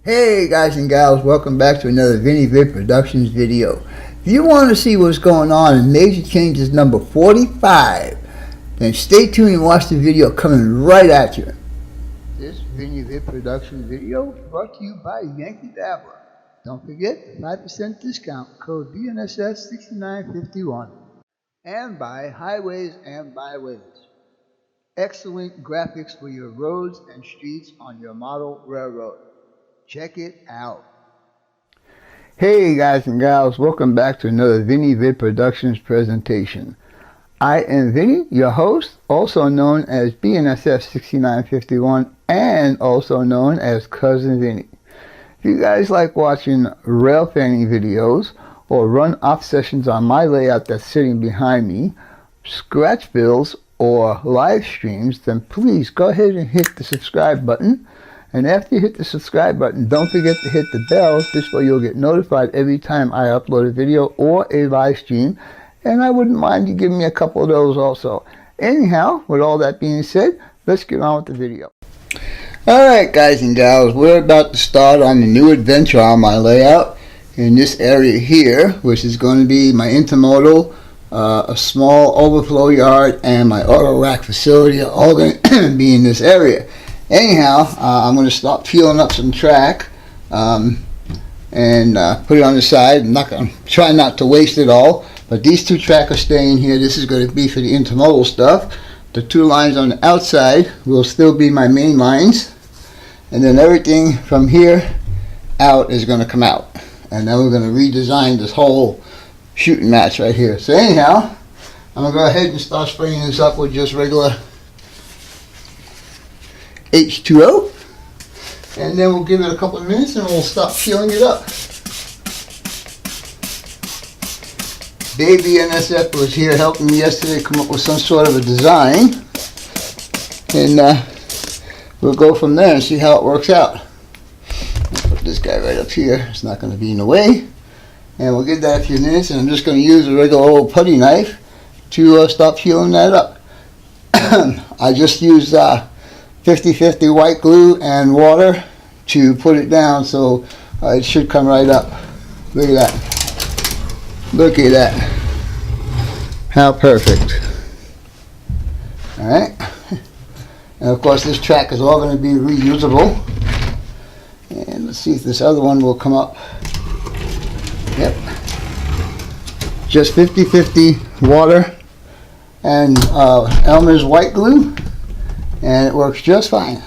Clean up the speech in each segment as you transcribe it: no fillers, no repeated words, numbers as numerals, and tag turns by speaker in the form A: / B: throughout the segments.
A: Hey guys and gals, welcome back to another Vinny Vid Productions video. If you want to see what's going on in Major Changes number 45, then stay tuned and watch the video coming right at you. This Vinny Vid Productions video is brought to you by Yankee Dabbler. Don't forget the 5% discount code BNSS6951. And by Highways and Byways. Excellent graphics for your roads and streets on your model railroad. Check it out. Hey guys and gals, welcome back to another Vinny Vid Productions presentation. I am Vinny, your host, also known as BNSF 6951 and also known as Cousin Vinny. If you guys like watching rail fanning videos or run-off sessions on my layout that's sitting behind me, scratch bills or live streams, then please go ahead and hit the subscribe button. And after you hit the subscribe button, don't forget to hit the bell. This way you'll get notified every time I upload a video or a live stream. And I wouldn't mind you giving me a couple of those also. Anyhow, with all that being said, let's get on with the video. Alright guys and gals, we're about to start on a new adventure on my layout in this area here, which is going to be my intermodal, a small overflow yard, and my auto rack facility are all going to be in this area. Anyhow, I'm going to start peeling up some track and put it on the side. I'm not going to try not to waste it all, but these two track are staying here. This is going to be for the intermodal stuff. The two lines on the outside will still be my main lines, and then everything from here out is going to come out. And then we're going to redesign this whole shooting match right here. So anyhow, I'm going to go ahead and start spraying this up with just regular H2O, and then we'll give it a couple of minutes and we'll stop peeling it up. Baby NSF was here helping me yesterday come up with some sort of a design, and we'll go from there and see how it works out. I'll put this guy right up here, it's not going to be in the way, and we'll give that a few minutes, and I'm just going to use a regular old putty knife to start peeling that up. I just used 50-50 white glue and water to put it down, so it should come right up. Look at that. Look at that. How perfect. Alright. And of course this track is all going to be reusable. And let's see if this other one will come up. Yep. Just 50-50 water and Elmer's white glue, and it works just fine.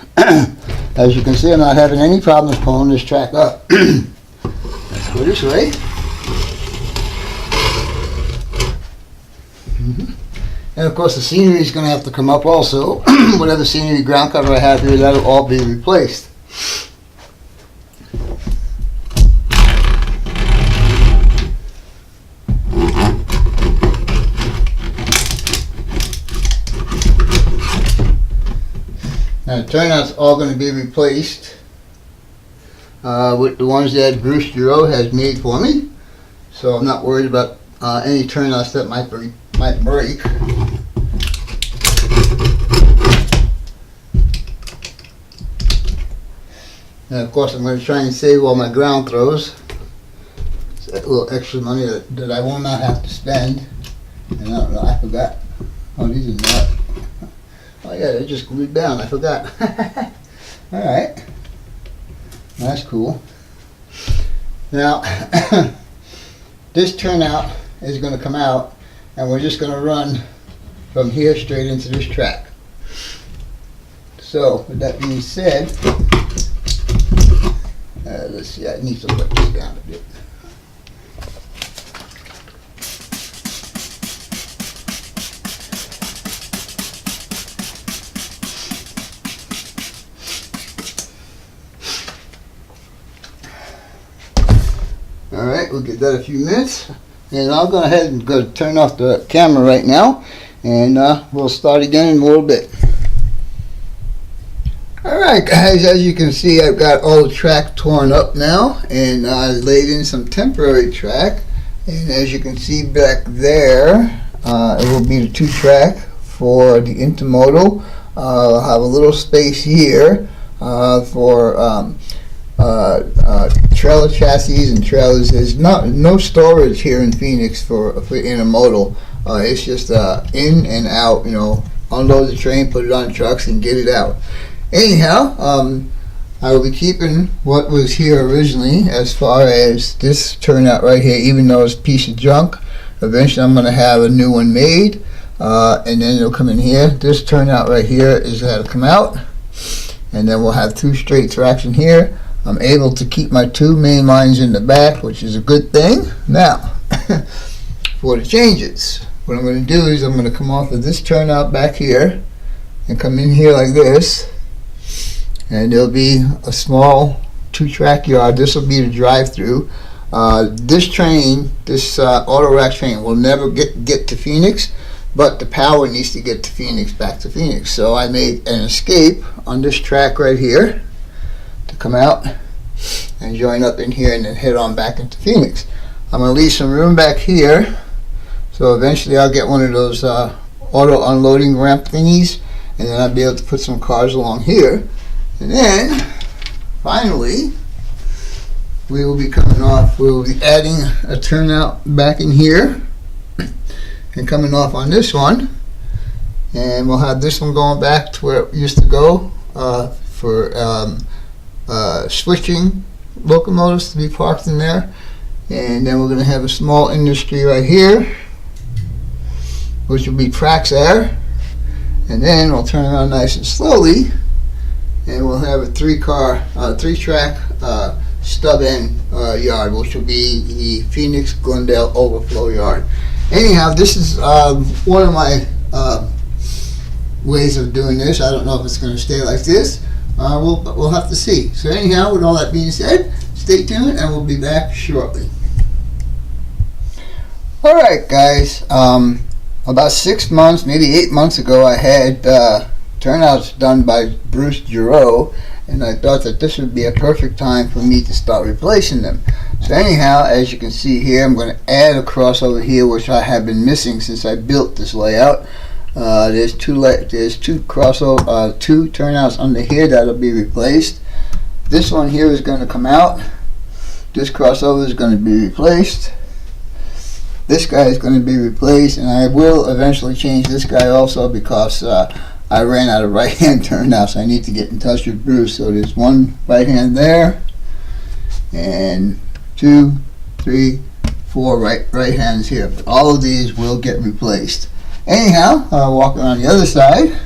A: As you can see, I'm not having any problems pulling this track up. Let's go this way. And of course the scenery is going to have to come up also. Whatever scenery ground cover I have here, that'll all be replaced. Now the turnouts all going to be replaced with the ones that Bruce Giroux has made for me. So I'm not worried about any turnouts that might break. And of course I'm going to try and save all my ground throws. It's a little extra money that I will not have to spend. And I don't know, I forgot. Oh, these are not. Oh yeah, they're just glued down, I forgot. Alright. That's cool. Now, this turnout is going to come out, and we're just going to run from here straight into this track. So, with that being said, let's see, I need to let this down a bit. Alright, we'll give that a few minutes, and I'll go ahead and turn off the camera right now, and we'll start again in a little bit. Alright guys, as you can see, I've got all the track torn up now, and I laid in some temporary track, and as you can see back there, it will be the 2-track for the intermodal. I'll have a little space here for trailer chassis and trailers. There's no storage here in Phoenix for Intermodal. It's just in and out, you know, unload the train, put it on trucks, and get it out. Anyhow, I will be keeping what was here originally as far as this turnout right here, even though it's a piece of junk. Eventually I'm going to have a new one made, and then it'll come in here. This turnout right here is going to come out, and then we'll have 2 straight tracks in here. I'm able to keep my 2 main lines in the back, which is a good thing. Now, for the changes, what I'm going to do is I'm going to come off of this turnout back here and come in here like this, and there'll be a small 2-track yard. This will be the drive-through. This train, this auto rack train, will never get to Phoenix, but the power needs to get to Phoenix, back to Phoenix. So I made an escape on this track right here to come out and join up in here and then head on back into Phoenix. I'm going to leave some room back here, so eventually I'll get one of those auto unloading ramp thingies, and then I'll be able to put some cars along here. And then finally we will be coming off, we will be adding a turnout back in here and coming off on this one, and we'll have this one going back to where it used to go for switching locomotives to be parked in there. And then we're going to have a small industry right here, which will be tracks there, and then we'll turn around nice and slowly, and we'll have a 3-track stub end yard, which will be the Phoenix Glendale overflow yard. Anyhow, this is one of my ways of doing this. I don't know if it's going to stay like this. We'll have to see. So anyhow, with all that being said, stay tuned and we'll be back shortly. Alright guys, about 6 months, maybe 8 months ago, I had turnouts done by Bruce Giroux, and I thought that this would be a perfect time for me to start replacing them. So anyhow, as you can see here, I'm going to add a crossover here, which I have been missing since I built this layout. There's two crossover, 2 turnouts under here that'll be replaced. This one here is going to come out. This crossover is going to be replaced. This guy is going to be replaced, and I will eventually change this guy also, because I ran out of right hand turnouts. I need to get in touch with Bruce. So there's 1 right hand there, and 2, 3, 4 right hands here. But all of these will get replaced. Anyhow, I'll walk around the other side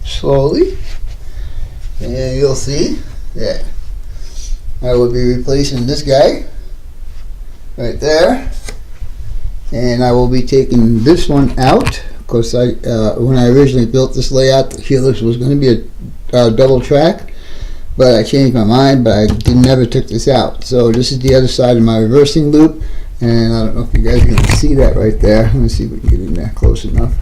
A: slowly, and you'll see that I will be replacing this guy right there, and I will be taking this one out, because when I originally built this layout, the helix was going to be a double track, but I changed my mind, but I never took this out. So this is the other side of my reversing loop, and I don't know if you guys can see that right there. Let me see if we can get in there close enough.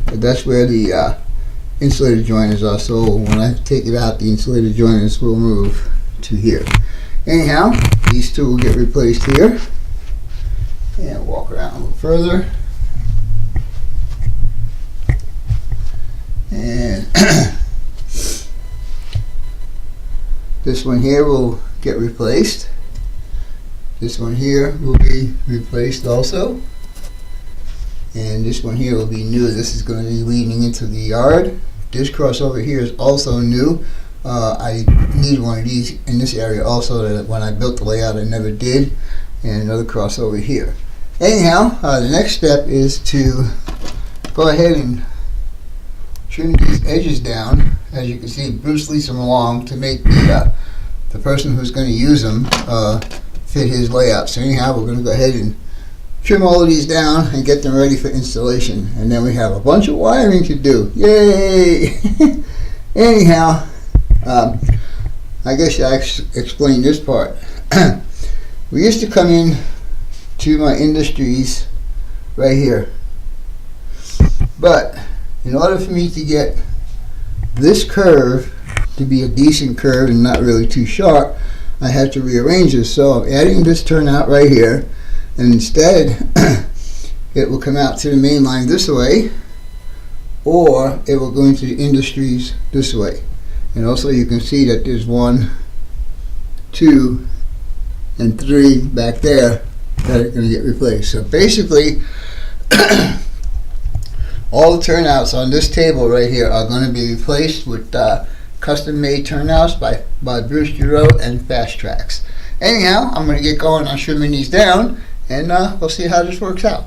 A: But that's where the insulator joiners are, so when I take it out, the insulator joiners will move to here. Anyhow, these 2 will get replaced here. And walk around a little further. And this one here will get replaced. This one here will be replaced also. And this one here will be new. This is going to be leading into the yard. This crossover here is also new. I need one of these in this area also, that when I built the layout I never did. And another crossover here. Anyhow, the next step is to go ahead and trim these edges down. As you can see, Bruce leads them along to make the person who's going to use them fit his layout. So anyhow, we're going to go ahead and trim all of these down and get them ready for installation. And then we have a bunch of wiring to do. Yay! Anyhow, I guess I explained this part. We used to come in to my industries right here, but in order for me to get this curve to be a decent curve and not really too sharp, I had to rearrange this. So I'm adding this turnout right here, and instead it will come out to the main line this way, or it will go into the industries this way. And also you can see that there's 1, 2, and 3 back there that are going to get replaced. So basically all the turnouts on this table right here are going to be replaced with custom made turnouts by Bruce Giroux and Fast Tracks. Anyhow, I'm going to get going on trimming these down, and we'll see how this works out.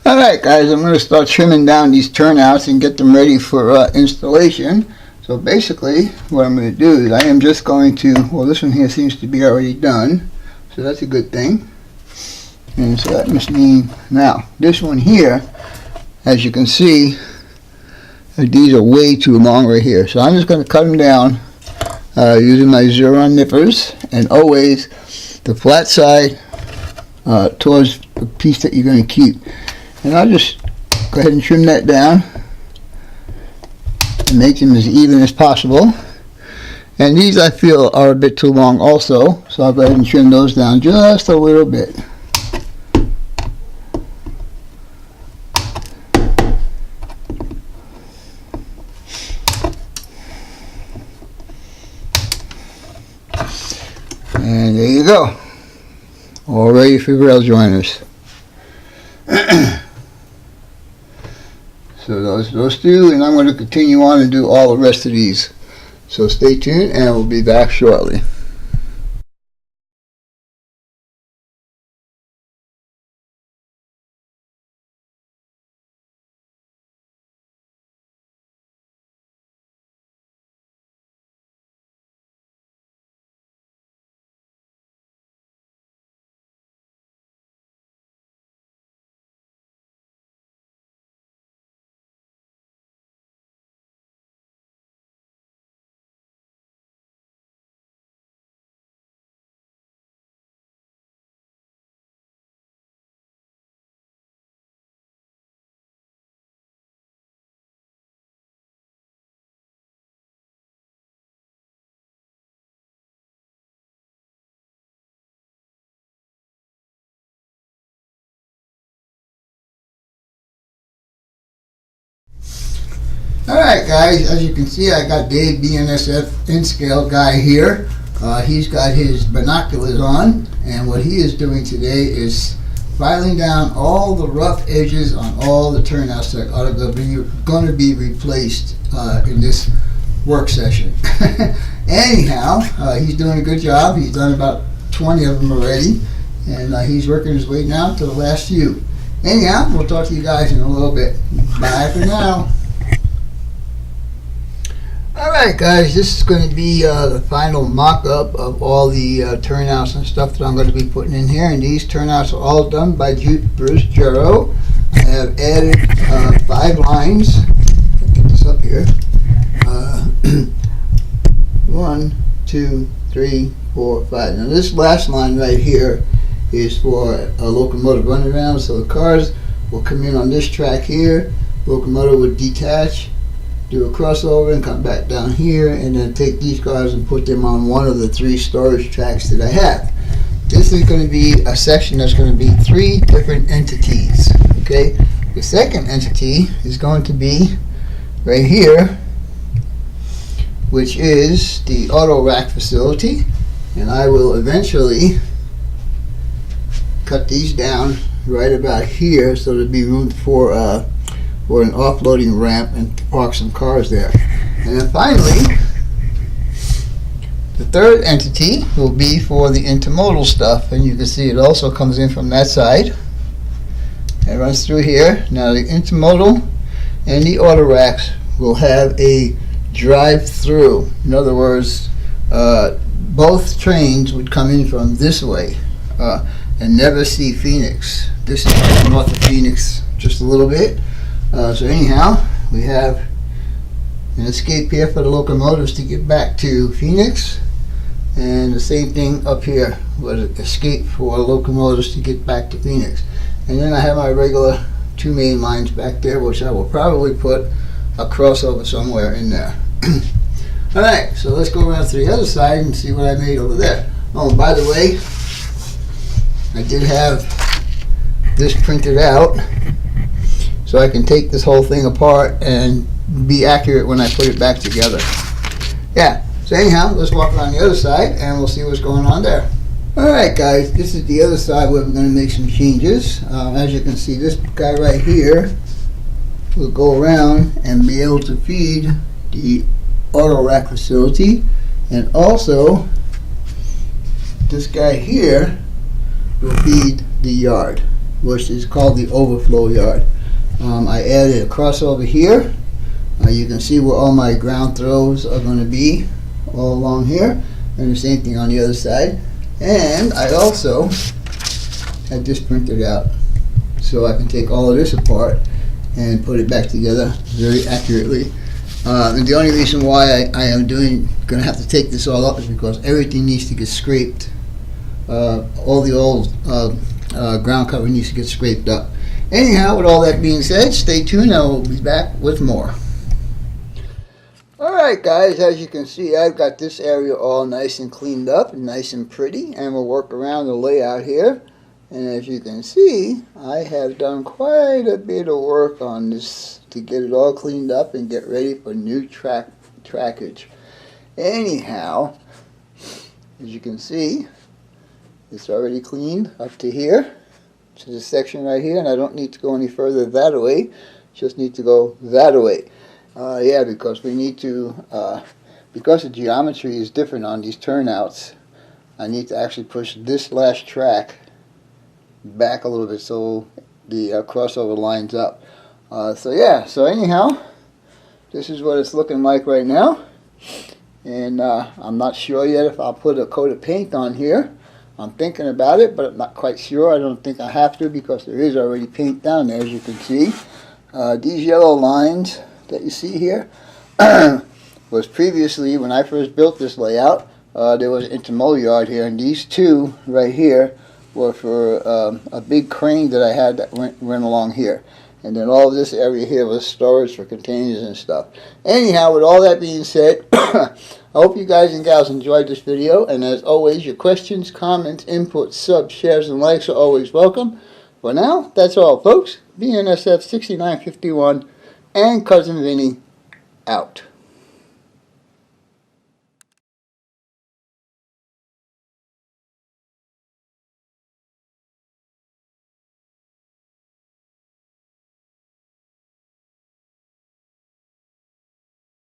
A: Alright guys, I'm going to start trimming down these turnouts and get them ready for installation. So basically what I'm going to do is I am just going to, well, this one here seems to be already done, so that's a good thing. And so that must mean, now this one here, as you can see, these are way too long right here. So I'm just going to cut them down using my Xeron nippers, and always the flat side towards the piece that you're going to keep. And I'll just go ahead and trim that down and make them as even as possible. And these I feel are a bit too long also, so I'll go ahead and trim those down just a little bit. And there you go, all ready for rail joiners. So those two, and I'm going to continue on and do all the rest of these. So stay tuned, and we'll be back shortly. Alright guys, as you can see, I got Dave BNSF N-Scale guy here. He's got his binoculars on, and what he is doing today is filing down all the rough edges on all the turnouts that are going to be replaced in this work session. Anyhow, he's doing a good job. He's done about 20 of them already, and he's working his way now to the last few. Anyhow, we'll talk to you guys in a little bit. Bye for now. Alright guys, this is going to be the final mock-up of all the turnouts and stuff that I'm going to be putting in here, and these turnouts are all done by Bruce Giroux. I have added 5 lines. Get this up here. 1, 2, 3, 4, 5. Now this last line right here is for a locomotive runaround, so the cars will come in on this track here, locomotive would detach, do a crossover and come back down here, and then take these cars and put them on one of the 3 storage tracks that I have. This is going to be a section that's going to be 3 different entities. Okay, the second entity is going to be right here, which is the auto rack facility, and I will eventually cut these down right about here so there'll be room for an offloading ramp and to park some cars there. And then finally, the third entity will be for the intermodal stuff, and you can see it also comes in from that side. It runs through here. Now the intermodal and the auto racks will have a drive-through. In other words, both trains would come in from this way and never see Phoenix. This is north of Phoenix just a little bit. So anyhow, we have an escape here for the locomotives to get back to Phoenix, and the same thing up here with an escape for locomotives to get back to Phoenix. And then I have my regular 2 main lines back there, which I will probably put a crossover somewhere in there. Alright, so let's go around to the other side and see what I made over there. Oh, by the way, I did have this printed out so I can take this whole thing apart and be accurate when I put it back together. Yeah, so anyhow, let's walk around the other side and we'll see what's going on there. Alright guys, this is the other side where we're going to make some changes. As you can see, this guy right here will go around and be able to feed the auto rack facility, and also this guy here will feed the yard, which is called the overflow yard. I added a crossover here. You can see where all my ground throws are going to be all along here, and the same thing on the other side. And I also had this printed out so I can take all of this apart and put it back together very accurately. And the only reason why I am going to have to take this all up is because everything needs to get scraped. All the old ground cover needs to get scraped up. Anyhow, with all that being said, stay tuned. I will be back with more. Alright guys, as you can see, I've got this area all nice and cleaned up, nice and pretty, and we'll work around the layout here. And as you can see, I have done quite a bit of work on this to get it all cleaned up and get ready for new trackage. Anyhow, as you can see, it's already cleaned up to here, to this section right here, and I don't need to go any further that way, just need to go that way. Yeah, because we need to, because the geometry is different on these turnouts, I need to actually push this last track back a little bit so the crossover lines up. So yeah, so anyhow, this is what it's looking like right now, and I'm not sure yet if I'll put a coat of paint on here. I'm thinking about it, but I'm not quite sure. I don't think I have to because there is already paint down there, as you can see. These yellow lines that you see here was previously, when I first built this layout, there was an intermodal yard here, and these two right here were for a big crane that I had that went along here. And then all of this area here was storage for containers and stuff. Anyhow, with all that being said, I hope you guys and gals enjoyed this video, and as always, your questions, comments, inputs, subs, shares, and likes are always welcome. For now, that's all folks. BNSF 6951 and Cousin Vinny out.